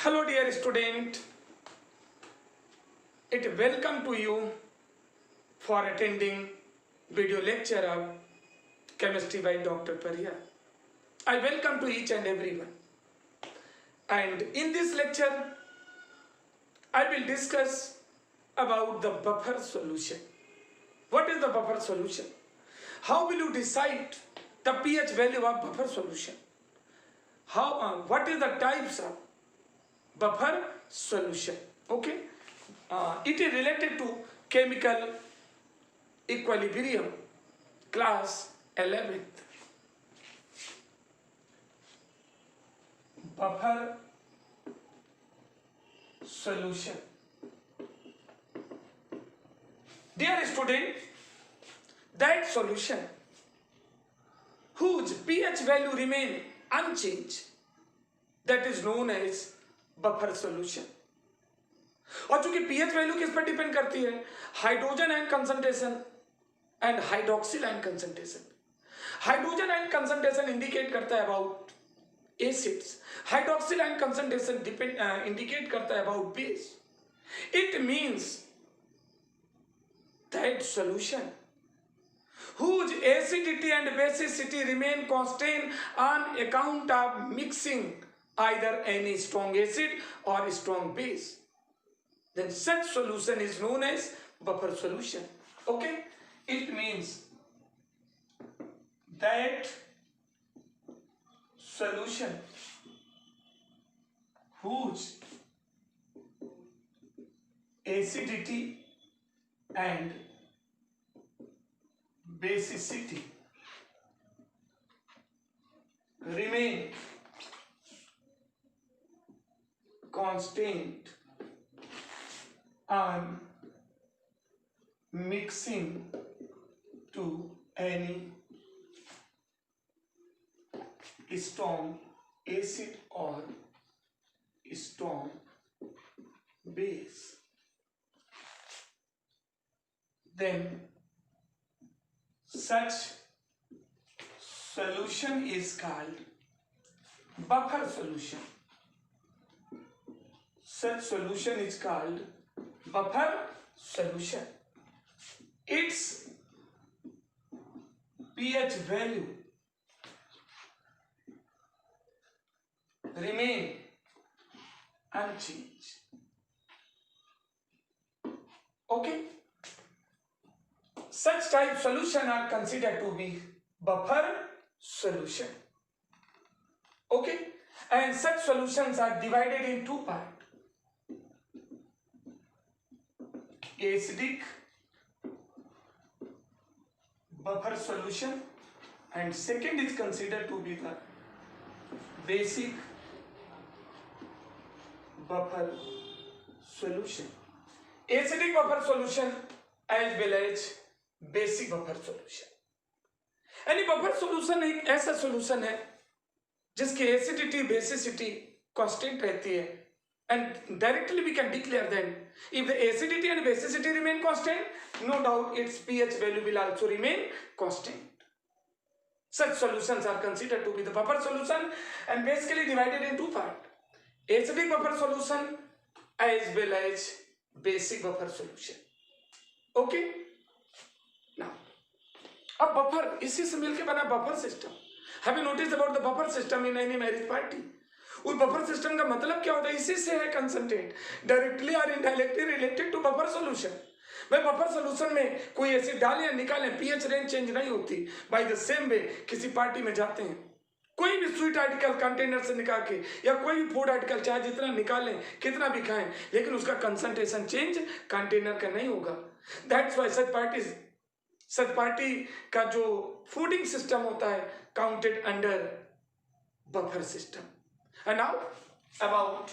Hello dear student, it welcome to you for attending video lecture of chemistry by Dr. Parya. I welcome to each and everyone. And in this lecture, I will discuss about the buffer solution. What is the buffer solution? How will you decide the pH value of buffer solution? What is the types of buffer solution? Okay, it is related to chemical equilibrium, class 11th. Buffer solution. Dear student, that solution whose pH value remain unchanged, that is known as buffer solution. और चूंकि pH value किस पर depend करती है? Hydrogen ion concentration and hydroxyl ion concentration. Hydrogen ion concentration indicate करता है about acids. Hydroxyl ion concentration indicate करता है about base. It means that solution whose acidity and basicity remain constant on account of mixing either any strong acid or strong base, then such solution is known as buffer solution. Okay, it means that solution whose acidity and basicity remain constant on mixing to any strong acid or strong base, then such solution is called buffer solution. Such solution is called buffer solution. Its pH value remain unchanged. Okay, such type solution are considered to be buffer solution. Okay, and such solutions are divided in two parts: acidic buffer solution, and second is considered to be the basic buffer solution. Acidic buffer solution as well as basic buffer solution. यानी buffer solution एक ऐसा solution है जिसकी acidity basicity constant रहती है, and directly we can declare that if the acidity and basicity remain constant, no doubt its pH value will also remain constant. Such solutions are considered to be the buffer solution and basically divided in two parts: acidic buffer solution as well as basic buffer solution. Okay. Now, अब buffer इसी से मिलकर बना buffer system. Have you notice about the buffer system in any marriage party? उस buffer system का मतलब क्या होता है? इसी से है कंसंट्रेट, डायरेक्टली और indirectly related to buffer solution. भाई बफर सॉल्यूशन में कोई एसिड डालें या निकालें, पीएच रेंज चेंज नहीं होती. बाय द सेम वे किसी पार्टी में जाते हैं, कोई भी स्वीट आर्टिकल कंटेनर से निकाल के या कोई भी फूड आर्टिकल चाहे जितना निकालें कितना भी खाएं, लेकिन उसका कंसंट्रेशन चेंज कंटेनर का नहीं होगा. दैट्स व्हाई सच पार्टी का जो फूडिंग सिस्टम होता है counted under buffer system. And now about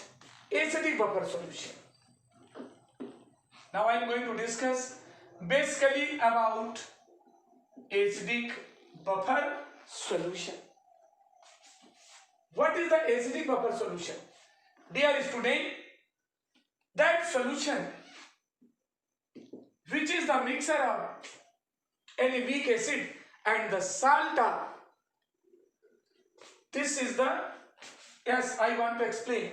acidic buffer solution. Now I am going to discuss basically about acidic buffer solution. What is the acidic buffer solution? Dear student, that solution which is the mixture of any weak acid and the salt are. This is the, yes, I want to explain.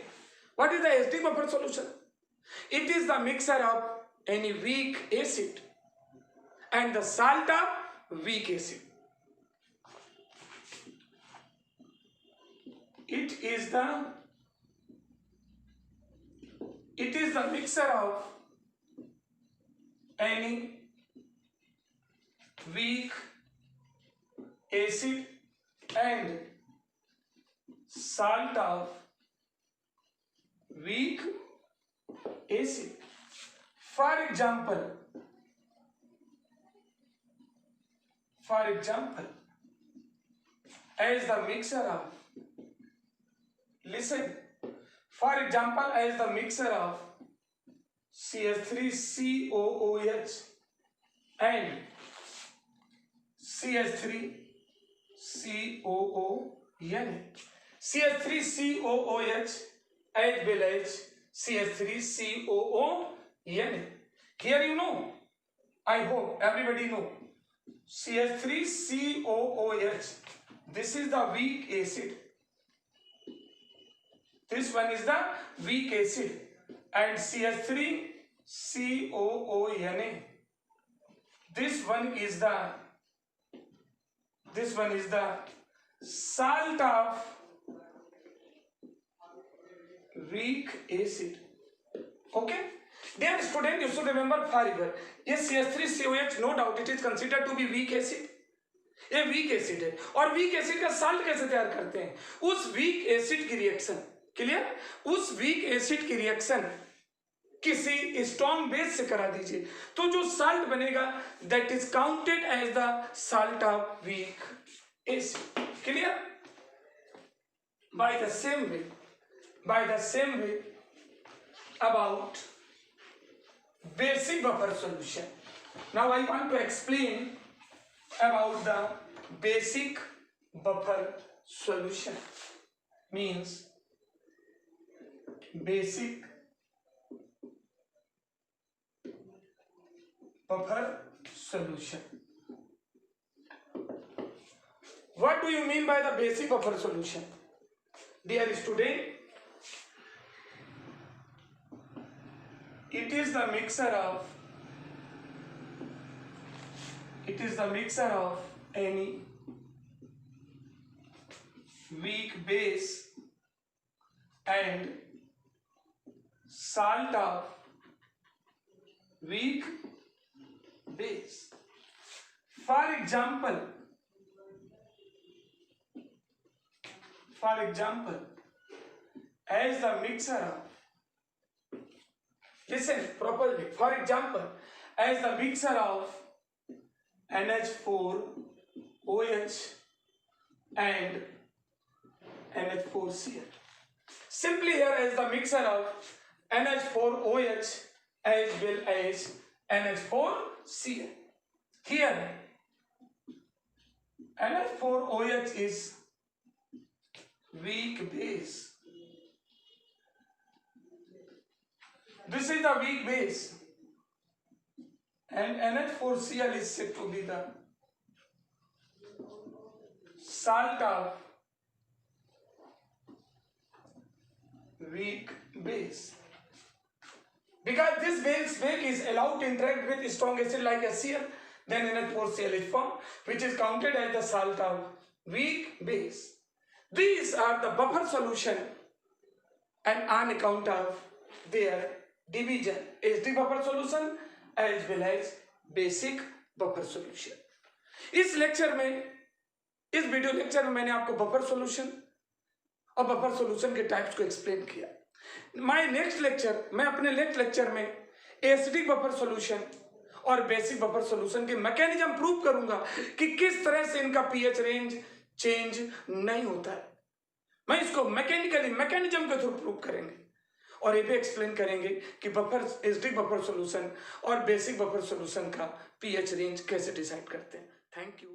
What is the acidic buffer solution? It is the mixture of any weak acid and the salt of weak acid. It is the mixture of any weak acid and salt of weak acid. For example, as the mixture of, listen, for example, as the mixture of CH3COOH and CH3COONA. CH3COOH as well as CH3COONA. Here you know, I hope everybody know, CH3COOH, this is the weak acid. This one is the weak acid, and CH3COONA, this one is the salt of weak acid. Okay, dear student, you should remember forever, yes, CH3COH, no doubt it is considered to be weak acid. ये weak acid है, और weak acid का salt कैसे तैयार करते हैं? उस weak acid की रिएक्शन, क्लियर, उस वीक एसिड की रिएक्शन किसी स्ट्रॉन्ग बेस से करा दीजिए, तो जो साल्ट बनेगा that is counted as the salt of weak acid. Clear? By the same way about basic buffer solution. Now I want to explain about the basic buffer solution. Means basic buffer solution. What do you mean by the basic buffer solution? Dear student, it is the mixture of any weak base and salt of weak base. For example, as the mixture of, listen properly, for example, as the mixture of NH4OH and NH4Cl. Simply here as the mixture of NH4OH as well as NH4Cl. Here NH4OH is weak base. This is the weak base, and NH4Cl is said to be the salt of weak base. Because this base is allowed to interact with strong acid like HCl, then NH4Cl is formed, which is counted as the salt of weak base. These are the buffer solution, and on account of their division, acidic buffer solution as well as basic buffer solution. इस video lecture में मैंने आपको buffer solution और buffer solution के types को explain किया. मैं अपने नेक्स्ट लेक्चर में एसिडिक बफर सॉल्यूशन और बेसिक बफर सॉल्यूशन के मैकेनिज्म प्रूव करूंगा कि किस तरह से इनका पीएच रेंज चेंज नहीं होता है. मैं इसको मैकेनिज्म के थ्रू प्रूव करेंगे, और ये भी एक्सप्लेन करेंगे कि एसिडिक बफर सॉल्यूशन और बेसिक बफर सॉल्यूशन का पीएच रेंज कैसे डिसाइड करते हैं. Thank you.